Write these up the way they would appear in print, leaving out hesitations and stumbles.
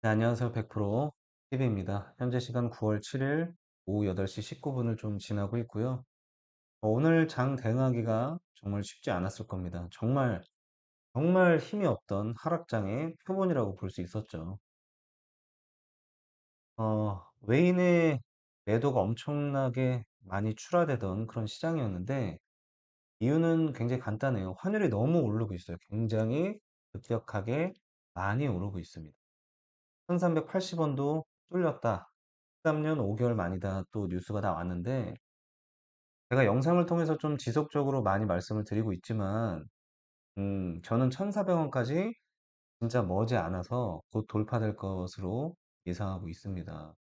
네, 안녕하세요. 100% TV입니다. 현재 시간 9월 7일 오후 8시 19분을 좀 지나고 있고요. 오늘 장 대응하기가 정말 쉽지 않았을 겁니다. 정말, 정말 힘이 없던 하락장의 표본이라고 볼 수 있었죠. 외인의 매도가 엄청나게 많이 출하되던 그런 시장이었는데, 이유는 굉장히 간단해요. 환율이 너무 오르고 있어요. 굉장히 급격하게 많이 오르고 있습니다. 1380원도 뚫렸다. 13년 5개월 만이다. 또 뉴스가 나왔는데 제가 영상을 통해서 좀 지속적으로 많이 말씀을 드리고 있지만 저는 1,400원까지 진짜 머지않아서 곧 돌파될 것으로 예상하고 있습니다.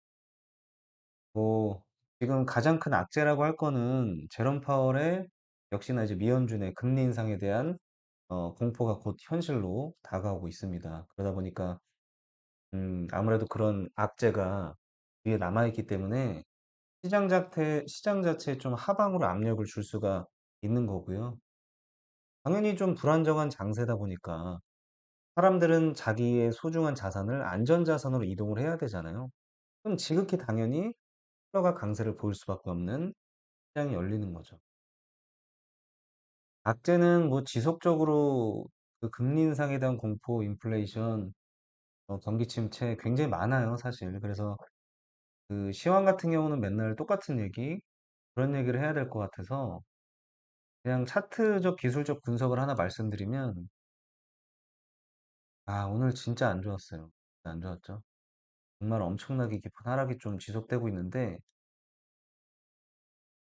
뭐 지금 가장 큰 악재라고 할 거는 제롬 파월의 역시나 이제 미연준의 금리 인상에 대한 공포가 곧 현실로 다가오고 있습니다. 그러다 보니까 아무래도 그런 악재가 뒤에 남아있기 때문에 시장 자체에 좀 하방으로 압력을 줄 수가 있는 거고요. 당연히 좀 불안정한 장세다 보니까 사람들은 자기의 소중한 자산을 안전자산으로 이동을 해야 되잖아요. 그럼 지극히 당연히 필러가 강세를 보일 수밖에 없는 시장이 열리는 거죠. 악재는 뭐 지속적으로 그 금리 인상에 대한 공포, 인플레이션, 경기 침체 굉장히 많아요, 사실. 그래서 그 시황 같은 경우는 맨날 똑같은 얘기, 그런 얘기를 해야 될 것 같아서 그냥 차트적 기술적 분석을 하나 말씀드리면 오늘 진짜 안 좋았어요. 안 좋았죠. 정말 엄청나게 깊은 하락이 좀 지속되고 있는데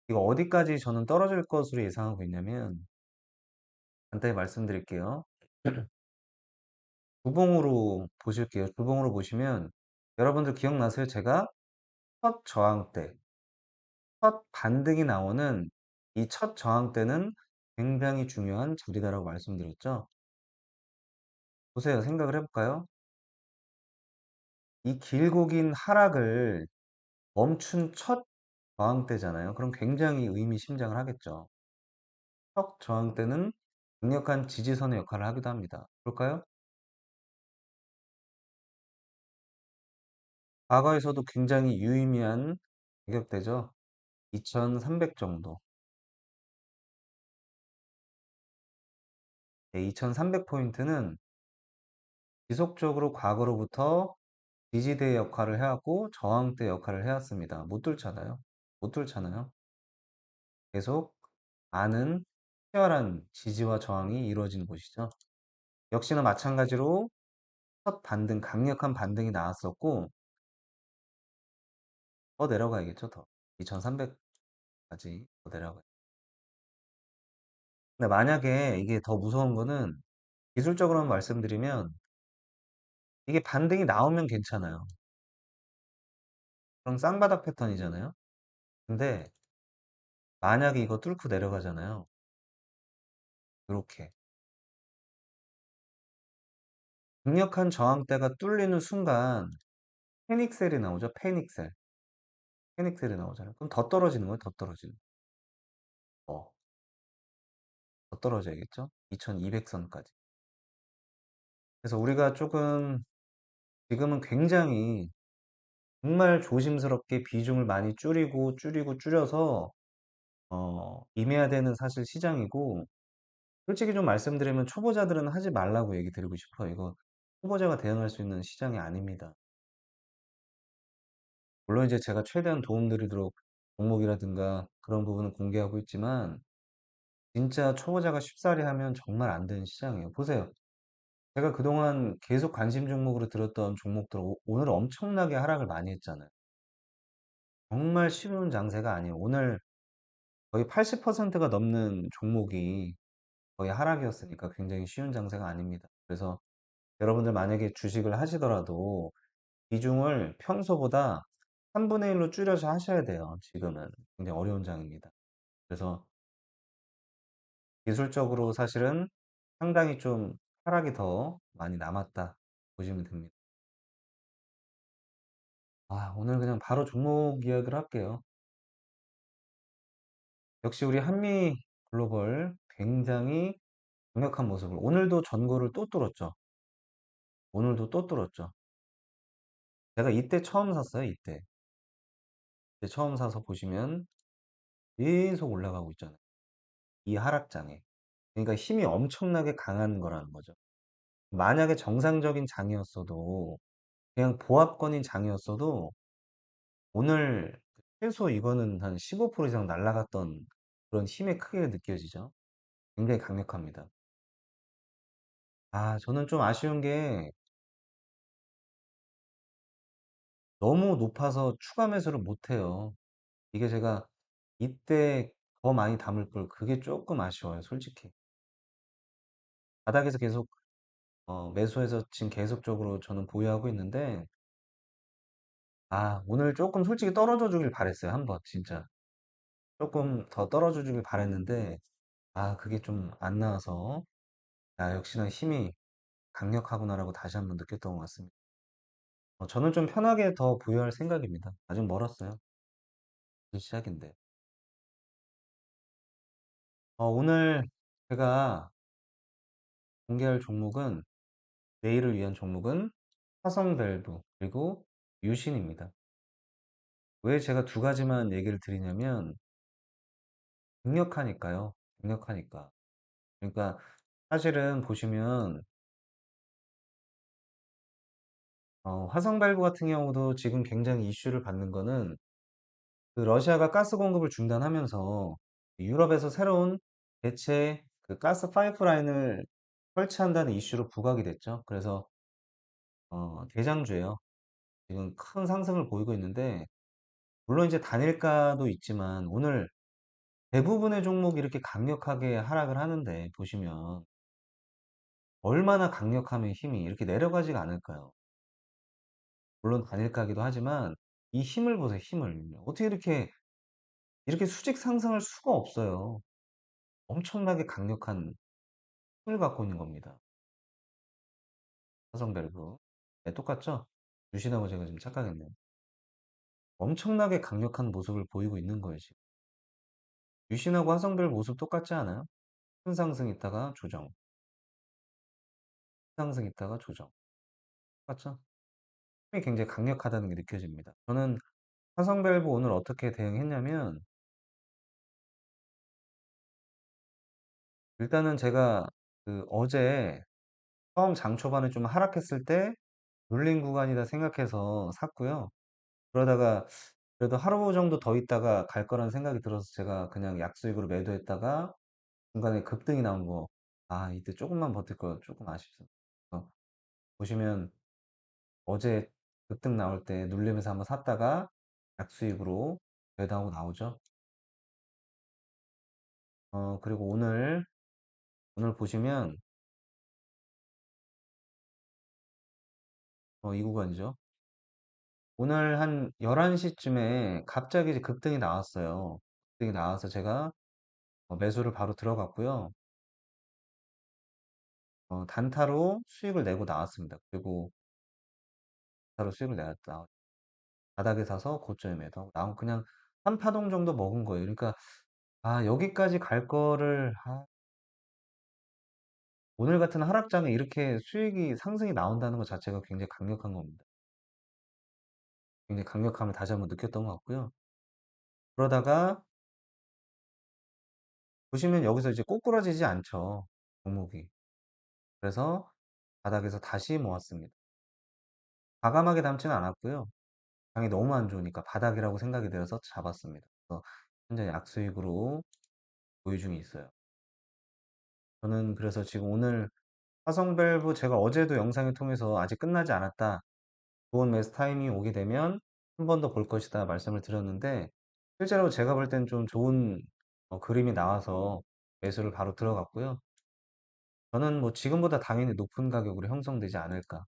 이거 어디까지 저는 떨어질 것으로 예상하고 있냐면 간단히 말씀드릴게요. 주봉으로 보실게요. 주봉으로 보시면 여러분들 기억나세요? 제가 첫 저항 때, 첫 반등이 나오는 이 첫 저항 때는 굉장히 중요한 자리다라고 말씀드렸죠. 보세요. 생각을 해볼까요? 이 길고 긴 하락을 멈춘 첫 저항 때잖아요. 그럼 굉장히 의미심장을 하겠죠. 첫 저항 때는 강력한 지지선의 역할을 하기도 합니다. 그럴까요? 과거에서도 굉장히 유의미한 가격대죠. 2300 정도. 네, 2300포인트는 지속적으로 과거로부터 지지대 역할을 해왔고 저항대 역할을 해왔습니다. 못 뚫잖아요. 못 뚫잖아요. 계속 많은 치열한 지지와 저항이 이루어진 곳이죠. 역시나 마찬가지로 첫 반등, 강력한 반등이 나왔었고 더 내려가야겠죠, 더. 2300까지 더 내려가요. 근데 만약에 이게 더 무서운 거는 기술적으로만 말씀드리면 이게 반등이 나오면 괜찮아요. 그럼 쌍바닥 패턴이잖아요. 근데 만약에 이거 뚫고 내려가잖아요. 이렇게 강력한 저항대가 뚫리는 순간 패닉셀이 나오죠. 패닉셀. 패닉셀이 나오잖아요. 그럼 더 떨어지는 거예요. 더 떨어지는. 더 떨어져야겠죠. 2200선까지. 그래서 우리가 조금 지금은 굉장히 정말 조심스럽게 비중을 많이 줄여서 임해야 되는 사실 시장이고 솔직히 좀 말씀드리면 초보자들은 하지 말라고 얘기 드리고 싶어요. 이거 초보자가 대응할 수 있는 시장이 아닙니다. 물론 이제 제가 최대한 도움드리도록 종목이라든가 그런 부분은 공개하고 있지만 진짜 초보자가 쉽사리 하면 정말 안 되는 시장이에요. 보세요. 제가 그동안 계속 관심 종목으로 들었던 종목들 오늘 엄청나게 하락을 많이 했잖아요. 정말 쉬운 장세가 아니에요. 오늘 거의 80%가 넘는 종목이 거의 하락이었으니까 굉장히 쉬운 장세가 아닙니다. 그래서 여러분들 만약에 주식을 하시더라도 비중을 평소보다 3분의 1로 줄여서 하셔야 돼요. 지금은 굉장히 어려운 장입니다. 그래서 기술적으로 사실은 상당히 좀 하락이 더 많이 남았다 보시면 됩니다. 오늘 그냥 바로 종목 이야기를 할게요. 역시 우리 한미 글로벌 굉장히 강력한 모습을 오늘도 전고를 또 뚫었죠. 오늘도 또 뚫었죠. 제가 이때 처음 샀어요, 이때. 이때 처음 사서 보시면 계속 올라가고 있잖아요. 이 하락장에. 그러니까 힘이 엄청나게 강한 거라는 거죠. 만약에 정상적인 장이었어도 그냥 보합권인 장이었어도 오늘 최소 이거는 한 15% 이상 날아갔던 그런 힘의 크기가 느껴지죠. 굉장히 강력합니다. 저는 좀 아쉬운 게 너무 높아서 추가 매수를 못 해요. 이게 제가 이때 더 많이 담을 걸, 그게 조금 아쉬워요, 솔직히. 바닥에서 계속 매수해서 지금 계속적으로 저는 보유하고 있는데, 오늘 조금 솔직히 떨어져 주길 바랬어요, 한번 진짜. 조금 더 떨어져 주길 바랬는데, 그게 좀 안 나와서, 역시나 힘이 강력하구나라고 다시 한번 느꼈던 것 같습니다. 저는 좀 편하게 더 보유할 생각입니다. 아직 멀었어요. 이제 시작인데. 오늘 제가 공개할 종목은, 내일을 위한 종목은 화성밸브 그리고 유신입니다. 왜 제가 두 가지만 얘기를 드리냐면 강력하니까요. 강력하니까. 그러니까 사실은 보시면 화성밸브 같은 경우도 지금 굉장히 이슈를 받는 거는, 그 러시아가 가스 공급을 중단하면서 유럽에서 새로운 대체 그 가스 파이프라인을 설치한다는 이슈로 부각이 됐죠. 그래서 대장주예요. 지금 큰 상승을 보이고 있는데, 물론 이제 단일가도 있지만 오늘 대부분의 종목이 이렇게 강력하게 하락을 하는데 보시면 얼마나 강력하면 힘이 이렇게 내려가지가 않을까요? 물론 단일가기도 하지만 이 힘을 보세요, 힘을. 어떻게 이렇게 수직 상승할 수가 없어요. 엄청나게 강력한 힘을 갖고 있는 겁니다. 화성밸브. 네, 똑같죠? 유신하고 제가 지금 착각했네요. 엄청나게 강력한 모습을 보이고 있는 거예요, 지금. 유신하고 화성밸브 모습 똑같지 않아요? 큰 상승 있다가 조정, 큰 상승 있다가 조정. 똑같죠? 힘이 굉장히 강력하다는 게 느껴집니다. 저는 화성밸브 오늘 어떻게 대응했냐면, 일단은 제가 그 어제 처음 장 초반에 좀 하락했을 때 눌린 구간이다 생각해서 샀고요. 그러다가 그래도 하루 정도 더 있다가 갈 거라는 생각이 들어서 제가 그냥 약수익으로 매도했다가 중간에 급등이 나온 거, 이때 조금만 버틸 거 조금 아쉽습니다. 보시면 어제 급등 나올 때 눌리면서 한번 샀다가 약수익으로 매도하고 나오죠. 그리고 오늘 보시면 이 구간이죠. 오늘 한 11시쯤에 갑자기 이제 급등이 나왔어요. 급등이 나와서 제가 매수를 바로 들어갔고요. 단타로 수익을 내고 나왔습니다. 그리고 단타로 수익을 내었다. 바닥에 사서 고점에 매도하고 나온, 그냥 한 파동 정도 먹은 거예요. 그러니까 여기까지 갈 거를, 오늘 같은 하락장에 이렇게 수익이 상승이 나온다는 것 자체가 굉장히 강력한 겁니다. 굉장히 강력함을 다시 한번 느꼈던 것 같고요. 그러다가 보시면 여기서 이제 꼬꾸라지지 않죠, 종목이. 그래서 바닥에서 다시 모았습니다. 과감하게 담지는 않았고요. 장이 너무 안 좋으니까 바닥이라고 생각이 들어서 잡았습니다. 그래서 현재 약수익으로 보유 중에 있어요. 저는 그래서 지금 오늘 화성밸브, 제가 어제도 영상을 통해서 아직 끝나지 않았다, 좋은 매수 타이밍이 오게 되면 한 번 더 볼 것이다 말씀을 드렸는데, 실제로 제가 볼 땐 좀 좋은 그림이 나와서 매수를 바로 들어갔고요. 저는 뭐 지금보다 당연히 높은 가격으로 형성되지 않을까.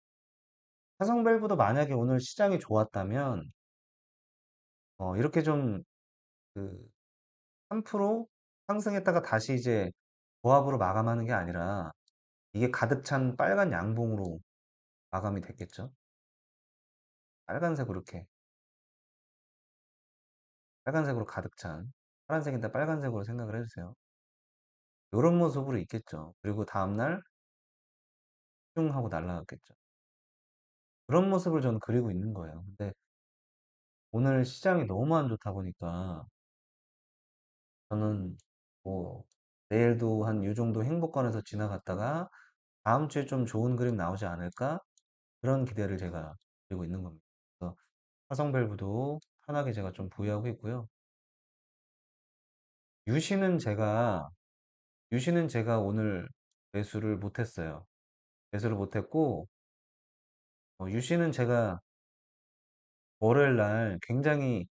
화성밸브도 만약에 오늘 시장이 좋았다면 이렇게 좀 그 3% 상승했다가 다시 이제 보합으로 마감하는 게 아니라 이게 가득 찬 빨간 양봉으로 마감이 됐겠죠. 빨간색으로 이렇게, 빨간색으로 가득 찬, 파란색인데 빨간색으로 생각을 해주세요. 요런 모습으로 있겠죠. 그리고 다음날 슝 하고 날아갔겠죠. 그런 모습을 저는 그리고 있는 거예요. 근데 오늘 시장이 너무 안 좋다 보니까 저는 뭐 내일도 한 요 정도 행보권에서 지나갔다가 다음 주에 좀 좋은 그림 나오지 않을까? 그런 기대를 제가 가지고 있는 겁니다. 그래서 화성밸브도 편하게 제가 좀 보유하고 있고요. 유시는 제가 유시는 제가 오늘 매수를 못했어요. 매수를 못했고 유시는 제가 월요일 날 굉장히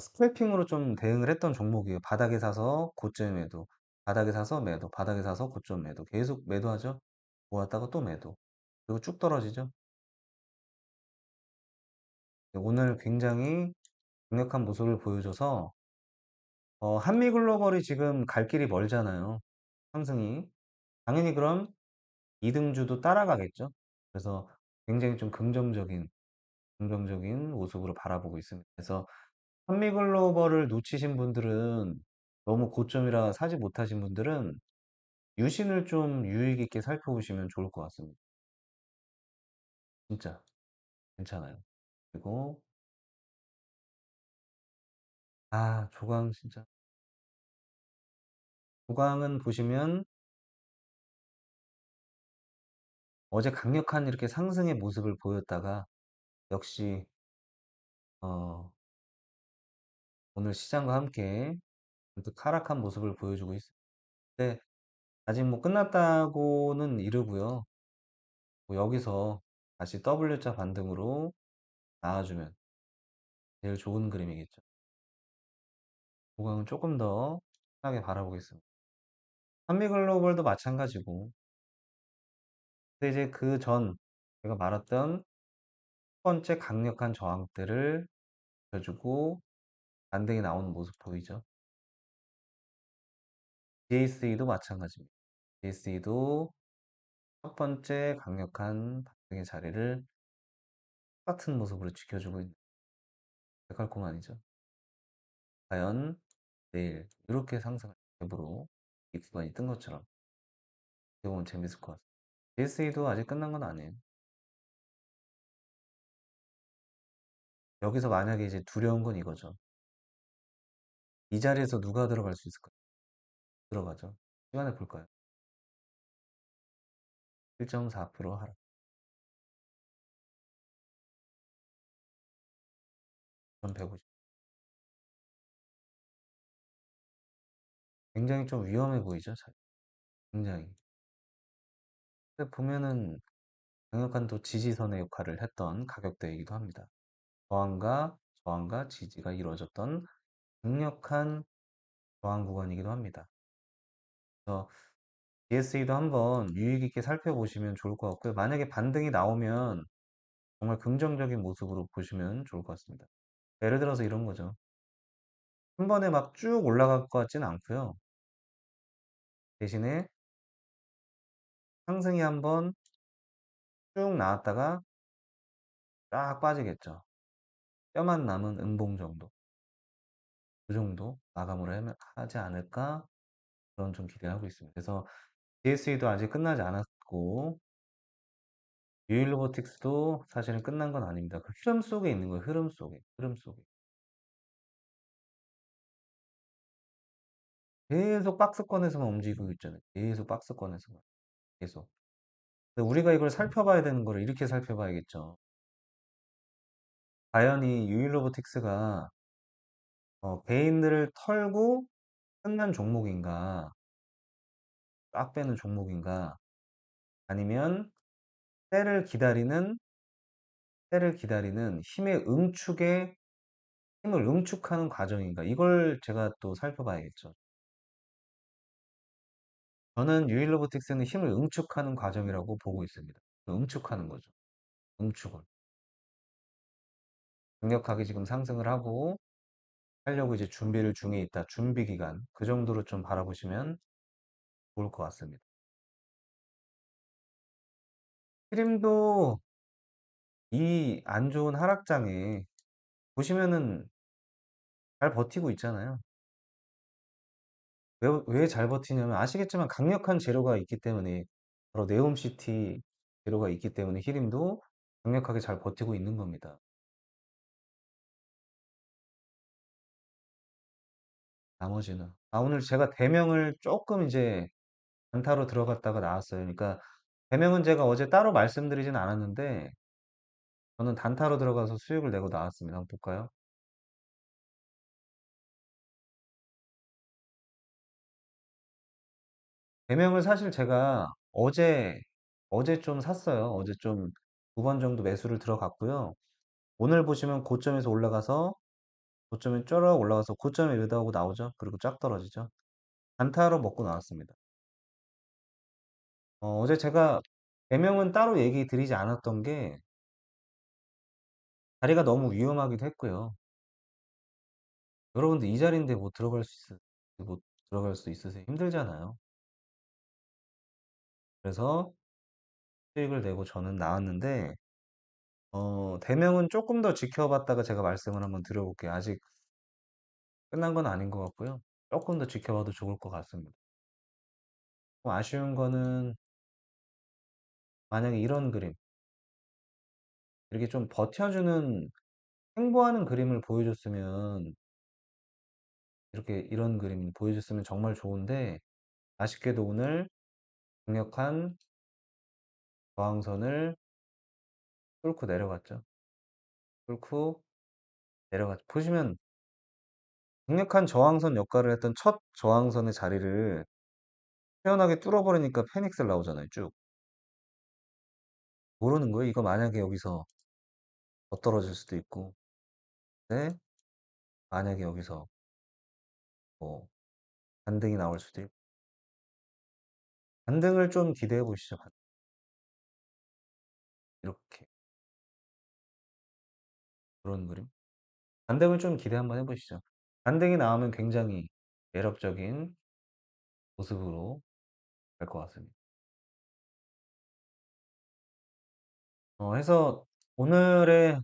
스크래핑으로 좀 대응을 했던 종목이에요. 바닥에 사서 고점 매도, 바닥에 사서 매도, 바닥에 사서 고점 매도, 계속 매도하죠. 모았다가 또 매도, 그리고 쭉 떨어지죠. 오늘 굉장히 강력한 모습을 보여줘서 한미글로벌이 지금 갈 길이 멀잖아요. 상승이. 당연히 그럼 이등주도 따라가겠죠. 그래서 굉장히 좀 긍정적인 모습으로 바라보고 있습니다. 그래서 한미글로벌을 놓치신 분들은 너무 고점이라 사지 못하신 분들은 유신을 좀 유의 깊게 살펴보시면 좋을 것 같습니다. 진짜 괜찮아요. 그리고 조강 진짜 조강은 보시면 어제 강력한 이렇게 상승의 모습을 보였다가 역시 어, 오늘 시장과 함께 또 하락한 모습을 보여주고 있습니다. 근데 아직 뭐 끝났다고는 이르고요. 뭐 여기서 다시 W자 반등으로 나와주면 제일 좋은 그림이겠죠. 조강은 조금 더 편하게 바라보겠습니다. 한미글로벌도 마찬가지고. 근데 이제 그 전 제가 말했던 첫 번째 강력한 저항대를 펴주고 반등이 나오는 모습 보이죠? DSE도 마찬가지입니다. DSE도 첫 번째 강력한 반등의 자리를 똑같은 모습으로 지켜주고 있는 데칼코마니죠. 과연 내일 이렇게 상승할 갭으로 이 구간이 뜬 것처럼 이건 재밌을 것 같습니다. DSE도 아직 끝난 건 아니에요. 여기서 만약에 이제 두려운 건 이거죠. 이 자리에서 누가 들어갈 수 있을까요? 들어가죠. 시간을 볼까요? 1.4% 하락. 1,150. 굉장히 좀 위험해 보이죠? 굉장히. 근데 보면은 강력한 또 지지선의 역할을 했던 가격대이기도 합니다. 저항과 지지가 이루어졌던 강력한 저항 구간이기도 합니다. 그래서 DSE도 한번 유의 깊게 살펴보시면 좋을 것 같고요. 만약에 반등이 나오면 정말 긍정적인 모습으로 보시면 좋을 것 같습니다. 예를 들어서 이런 거죠. 한 번에 막 쭉 올라갈 것 같지는 않고요. 대신에 상승이 한번 쭉 나왔다가 쫙 빠지겠죠. 뼈만 남은 음봉 정도. 그 정도 마감으로 하지 않을까 그런 좀 기대하고 있습니다. 그래서 DSE도 아직 끝나지 않았고 유일로보틱스도 사실은 끝난 건 아닙니다. 그 흐름 속에 있는 거예요. 흐름 속에. 계속 박스권에서만 움직이고 있잖아요. 계속 박스권에서만. 계속. 근데 우리가 이걸 살펴봐야 되는 거를 이렇게 살펴봐야겠죠. 과연 이 유일로보틱스가 개인들을 털고 끝난 종목인가, 꽉 빼는 종목인가, 아니면 때를 기다리는 힘을 응축하는 과정인가, 이걸 제가 또 살펴봐야겠죠. 저는 유일로보틱스는 힘을 응축하는 과정이라고 보고 있습니다. 응축하는 거죠. 응축을. 강력하게 지금 상승을 하려고 이제 준비를 중에 있다. 준비 기간. 그 정도로 좀 바라보시면 좋을 것 같습니다. 트림도 이 안 좋은 하락장에 보시면은 잘 버티고 있잖아요. 왜 잘 버티냐면 아시겠지만 강력한 재료가 있기 때문에 바로 네옴시티 재료가 있기 때문에 히림도 강력하게 잘 버티고 있는 겁니다. 나머지는. 오늘 제가 대명을 조금 이제 단타로 들어갔다가 나왔어요. 그러니까 대명은 제가 어제 따로 말씀드리진 않았는데 저는 단타로 들어가서 수익을 내고 나왔습니다. 한번 볼까요? 대명을 사실 제가 어제 좀 샀어요. 어제 좀 두 번 정도 매수를 들어갔고요. 오늘 보시면 고점에서 올라가서 고점에 쪼락 올라가서 고점에 매도하고 나오죠. 그리고 쫙 떨어지죠. 단타로 먹고 나왔습니다. 어제 제가 대명은 따로 얘기 드리지 않았던 게 자리가 너무 위험하기도 했고요. 여러분들 이 자리인데 뭐 못 들어갈 수 있으세요? 힘들잖아요. 그래서 수익을 내고 저는 나왔는데 대명은 조금 더 지켜봤다가 제가 말씀을 한번 드려볼게요. 아직 끝난 건 아닌 것 같고요. 조금 더 지켜봐도 좋을 것 같습니다. 좀 아쉬운 거는 만약에 이런 그림, 이렇게 좀 버텨주는 행보하는 그림을 보여줬으면 이렇게 이런 그림 보여줬으면 정말 좋은데 아쉽게도 오늘 강력한 저항선을 뚫고 내려갔죠. 뚫고 내려갔죠. 보시면 강력한 저항선 역할을 했던 첫 저항선의 자리를 태연하게 뚫어버리니까 페닉셀 나오잖아요. 쭉. 모르는 거예요. 이거 만약에 여기서 더 떨어질 수도 있고, 네? 만약에 여기서 뭐 반등이 나올 수도 있고, 반등을 좀 기대해 보시죠. 이렇게 그런 그림. 반등을 좀 기대 한번 해보시죠. 반등이 나오면 굉장히 매력적인 모습으로 갈 것 같습니다. 해서 오늘의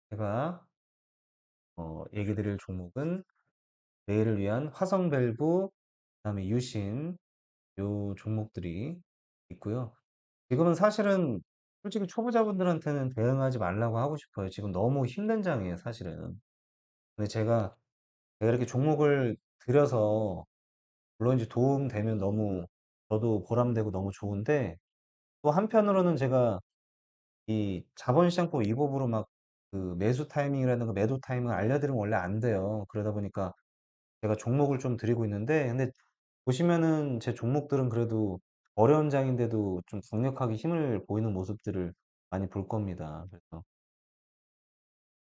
제가 얘기 드릴 종목은 내일을 위한 화성 밸브, 그다음에 유신 요 종목들이 있고요. 지금은 사실은 솔직히 초보자분들한테는 대응하지 말라고 하고 싶어요. 지금 너무 힘든 장이에요, 사실은. 근데 제가 이렇게 종목을 들여서 물론 이제 도움되면 너무 저도 보람되고 너무 좋은데 또 한편으로는 제가 이 자본시장법 위법으로 막 그 매수 타이밍이라든가 매도 타이밍을 알려드리면 원래 안 돼요. 그러다 보니까 제가 종목을 좀 드리고 있는데 근데 보시면은 제 종목들은 그래도 어려운 장인데도 좀 강력하게 힘을 보이는 모습들을 많이 볼 겁니다. 그래서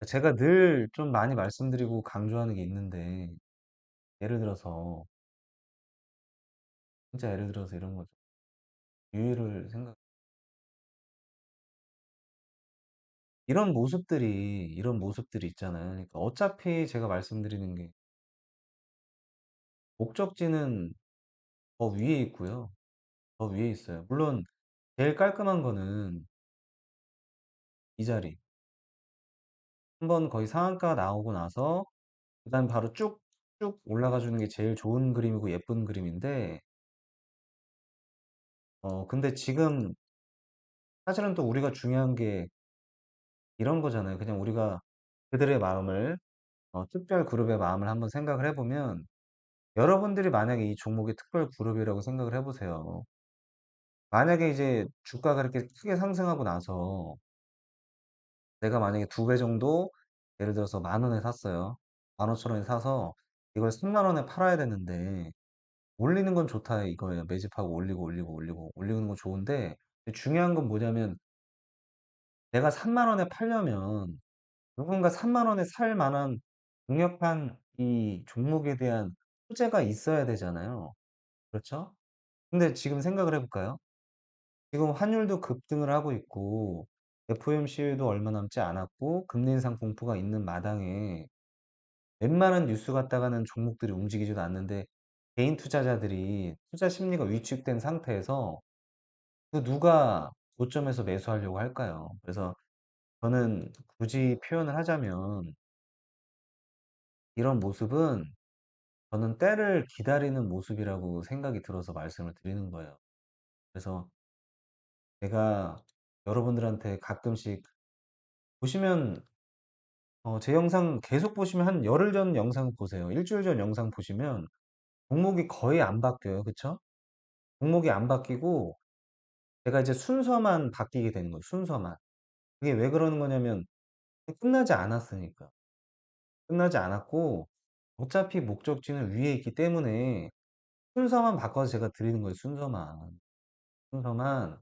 제가 늘 좀 많이 말씀드리고 강조하는 게 있는데 예를 들어서 진짜 예를 들어서 이런 거죠. 유의를 생각 이런 모습들이 있잖아요. 그러니까 어차피 제가 말씀드리는 게 목적지는 더 위에 있고요. 더 위에 있어요. 물론 제일 깔끔한 거는 이 자리. 한번 거의 상한가 나오고 나서 그다음 바로 쭉쭉 올라가 주는 게 제일 좋은 그림이고 예쁜 그림인데 근데 지금 사실은 또 우리가 중요한 게 이런 거잖아요. 그냥 우리가 그들의 마음을 특별 그룹의 마음을 한번 생각을 해 보면 여러분들이 만약에 이 종목이 특별 그룹이라고 생각을 해 보세요. 만약에 이제 주가가 이렇게 크게 상승하고 나서 내가 만약에 두 배 정도 예를 들어서 만 원에 샀어요. 15,000원에 사서 이걸 3만 원에 팔아야 되는데 올리는 건 좋다 이거예요. 매집하고 올리고 올리고 올리고 올리는 건 좋은데 중요한 건 뭐냐면 내가 3만 원에 팔려면 누군가 3만 원에 살 만한 강력한 이 종목에 대한 호재가 있어야 되잖아요. 그렇죠? 근데 지금 생각을 해볼까요? 지금 환율도 급등을 하고 있고 FOMC도 얼마 남지 않았고 금리 인상 공포가 있는 마당에 웬만한 뉴스 갖다가는 종목들이 움직이지도 않는데 개인 투자자들이 투자 심리가 위축된 상태에서 그 누가 고점에서 매수하려고 할까요? 그래서 저는 굳이 표현을 하자면 이런 모습은 저는 때를 기다리는 모습이라고 생각이 들어서 말씀을 드리는 거예요. 그래서 제가 여러분들한테 가끔씩 보시면 제 영상 계속 보시면 한 열흘 전 영상 보세요. 일주일 전 영상 보시면 종목이 거의 안 바뀌어요. 그쵸? 종목이 안 바뀌고 제가 이제 순서만 바뀌게 되는 거예요, 순서만. 그게 왜 그러는 거냐면 끝나지 않았으니까. 끝나지 않았고 어차피 목적지는 위에 있기 때문에 순서만 바꿔서 제가 드리는 거예요, 순서만. 순서만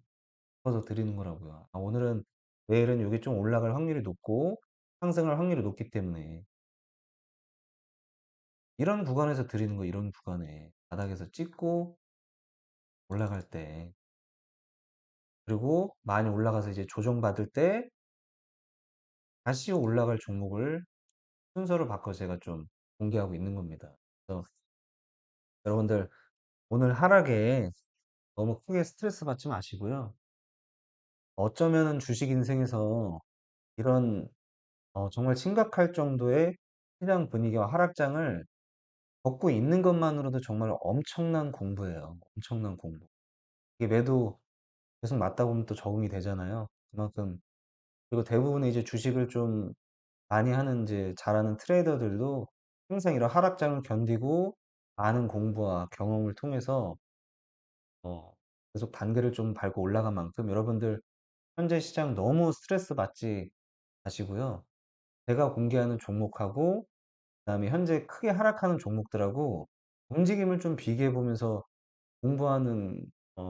바꿔서 드리는 거라고요. 오늘은 내일은 요게 좀 올라갈 확률이 높고 상승할 확률이 높기 때문에 이런 구간에서 드리는 거예요, 이런 구간에. 바닥에서 찍고 올라갈 때. 그리고 많이 올라가서 이제 조정받을 때 다시 올라갈 종목을 순서를 바꿔서 제가 좀 공개하고 있는 겁니다. 그래서 여러분들 오늘 하락에 너무 크게 스트레스 받지 마시고요. 어쩌면은 주식 인생에서 이런 정말 심각할 정도의 시장 분위기와 하락장을 겪고 있는 것만으로도 정말 엄청난 공부예요. 엄청난 공부. 이게 매도 계속 맞다 보면 또 적응이 되잖아요. 그만큼 그리고 대부분의 이제 주식을 좀 많이 하는 이제 잘하는 트레이더들도 항상 이런 하락장을 견디고 많은 공부와 경험을 통해서 어 계속 단계를 좀 밟고 올라간 만큼 여러분들 현재 시장 너무 스트레스 받지 마시고요. 제가 공개하는 종목하고 그다음에 현재 크게 하락하는 종목들하고 움직임을 좀 비교해 보면서 공부하는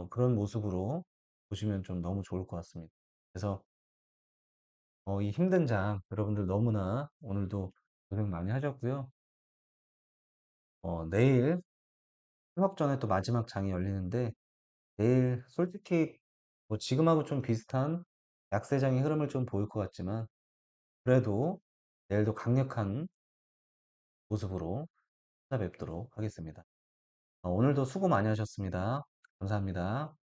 그런 모습으로 보시면 좀 너무 좋을 것 같습니다. 그래서 이 힘든 장 여러분들 너무나 오늘도 고생 많이 하셨고요. 내일 휴업 전에 또 마지막 장이 열리는데 내일 솔직히 뭐 지금하고 좀 비슷한 약세장의 흐름을 좀 보일 것 같지만 그래도 내일도 강력한 모습으로 찾아뵙도록 하겠습니다. 오늘도 수고 많이 하셨습니다. 감사합니다.